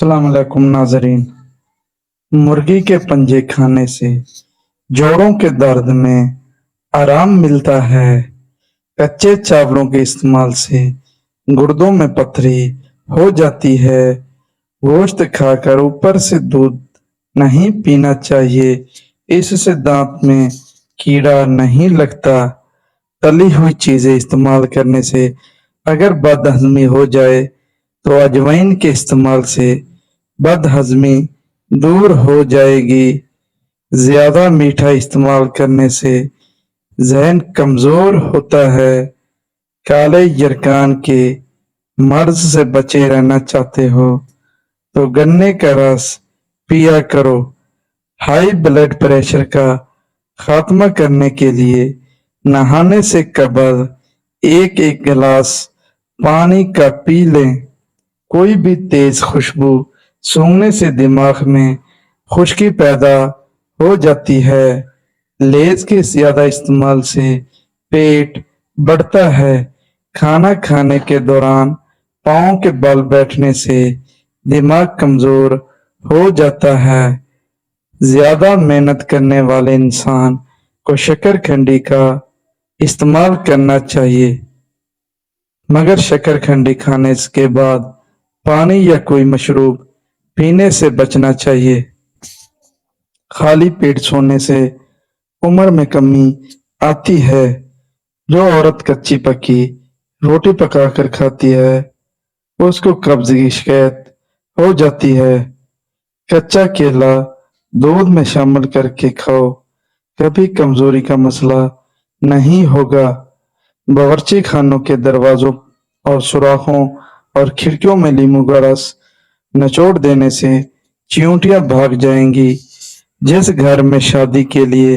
अस्सलाम वालेकुम नाजरीन। मुर्गी के पंजे खाने से जोड़ों के दर्द में आराम मिलता है। कच्चे चावलों के इस्तेमाल से गुर्दों में पथरी हो जाती है। गोश्त खाकर ऊपर से दूध नहीं पीना चाहिए, इससे दांत में कीड़ा नहीं लगता। तली हुई चीजें इस्तेमाल करने से अगर बदहजमी हो जाए तो अजवाइन के इस्तेमाल से बदहजमी दूर हो जाएगी। ज्यादा मीठा इस्तेमाल करने से जहन कमजोर होता है। काले यरकान के मर्ज से बचे रहना चाहते हो तो गन्ने का रस पिया करो। हाई ब्लड प्रेशर का खात्मा करने के लिए नहाने से कबल एक एक गिलास पानी का पी लें। कोई भी तेज खुशबू सूंघने से दिमाग में खुश्की पैदा हो जाती है। लेज के ज्यादा इस्तेमाल से पेट बढ़ता है। खाना खाने के दौरान पाँव के बल बैठने से दिमाग कमजोर हो जाता है। ज्यादा मेहनत करने वाले इंसान को शकरकंदी का इस्तेमाल करना चाहिए, मगर शकरकंदी खाने के बाद पानी या कोई मशरूब पीने से बचना चाहिए। खाली पेट सोने से उम्र में कमी आती है। जो औरत कच्ची पकी रोटी पकाकर खाती है उसको कब्ज की शिकायत हो जाती है। कच्चा केला दूध में शामिल करके खाओ, कभी कमजोरी का मसला नहीं होगा। बावर्ची खानों के दरवाजों और सुराखों और खिड़कियों में नींबू का रस निचोड़ देने से चींटियां भाग जाएंगी। जिस घर में शादी के लिए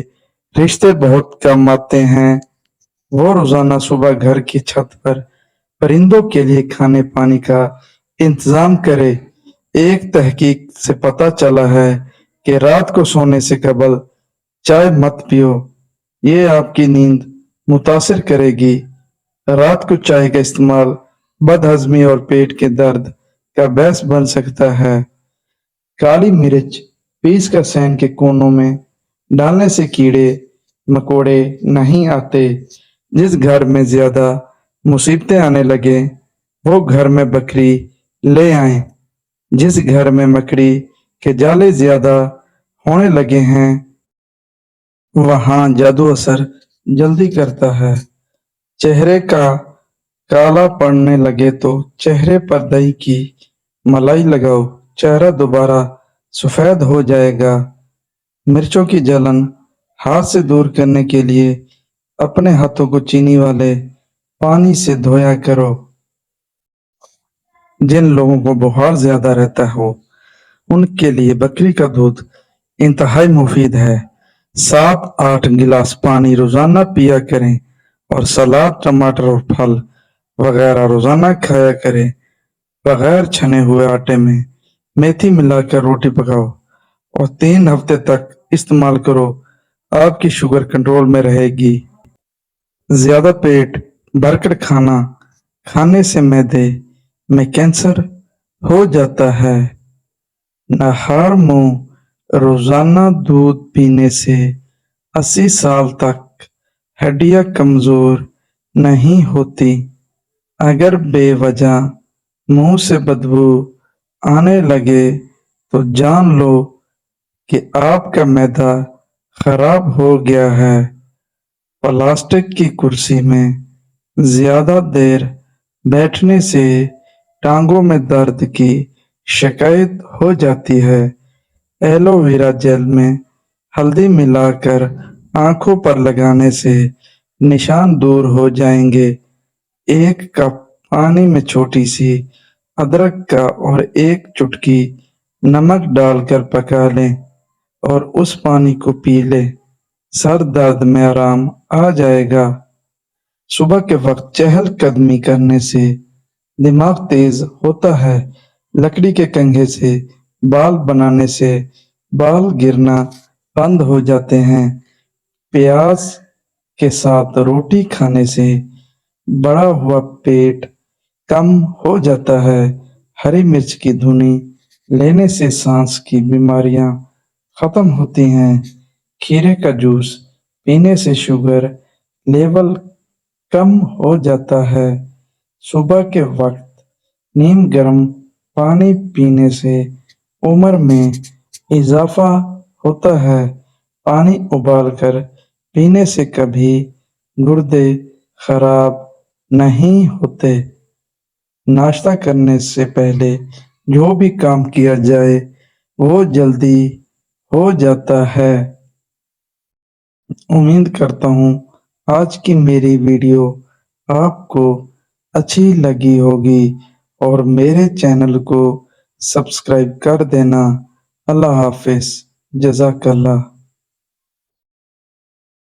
रिश्ते बहुत कम आते हैं वो रोजाना सुबह घर की छत पर परिंदों के लिए खाने पानी का इंतजाम करे। एक तहकीक से पता चला है कि रात को सोने से कबल चाय मत पियो, ये आपकी नींद मुतासिर करेगी। रात को चाय का इस्तेमाल बदहजमी और पेट के दर्द का बायस बन सकता है। काली मिर्च पीस कर सहन के कोनों में डालने से कीड़े मकोड़े नहीं आते। जिस घर में ज्यादा मुसीबतें आने लगे वो घर में बकरी ले आए। जिस घर में मकड़ी के जाले ज्यादा होने लगे हैं वहां जादू असर जल्दी करता है। चेहरे का काला पड़ने लगे तो चेहरे पर दही की मलाई लगाओ, चेहरा दोबारा सफेद हो जाएगा। मिर्चों की जलन हाथ से दूर करने के लिए अपने हाथों को चीनी वाले पानी से धोया करो। जिन लोगों को बुखार ज्यादा रहता हो उनके लिए बकरी का दूध इंतहाई मुफीद है। 7-8 गिलास पानी रोजाना पिया करें और सलाद टमाटर और फल वगैरह रोजाना खाया करें। बगैर छने हुए आटे में मेथी मिलाकर रोटी पकाओ और 3 हफ्ते तक इस्तेमाल करो, आपकी शुगर कंट्रोल में रहेगी। ज्यादा पेट भरकर खाना खाने से मैदे में कैंसर हो जाता है। नहार मुंह रोजाना दूध पीने से 80 साल तक हड्डियां कमजोर नहीं होती। अगर बेवजह मुंह से बदबू आने लगे तो जान लो कि आपका मैदा खराब हो गया है। प्लास्टिक की कुर्सी में ज्यादा देर बैठने से टांगों में दर्द की शिकायत हो जाती है। एलोवेरा जेल में हल्दी मिलाकर आंखों पर लगाने से निशान दूर हो जाएंगे। 1 कप पानी में छोटी सी अदरक का और 1 चुटकी नमक डालकर पका लें और उस पानी को पी लें, सर दर्द में आराम आ जाएगा। सुबह के वक्त चहलकदमी करने से दिमाग तेज होता है। लकड़ी के कंघे से बाल बनाने से बाल गिरना बंद हो जाते हैं। प्याज के साथ रोटी खाने से बड़ा हुआ पेट कम हो जाता है। हरी मिर्च की धुनी लेने से सांस की बीमारियां खत्म होती हैं। खीरे का जूस पीने से शुगर लेवल कम हो जाता है। सुबह के वक्त नीम गर्म पानी पीने से उम्र में इजाफा होता है। पानी उबालकर पीने से कभी गुर्दे खराब नहीं होते। नाश्ता करने से पहले जो भी काम किया जाए वो जल्दी हो जाता है। उम्मीद करता हूँ आज की मेरी वीडियो आपको अच्छी लगी होगी और मेरे चैनल को सब्सक्राइब कर देना। अल्लाह हाफिज, जज़ाकल्लाह।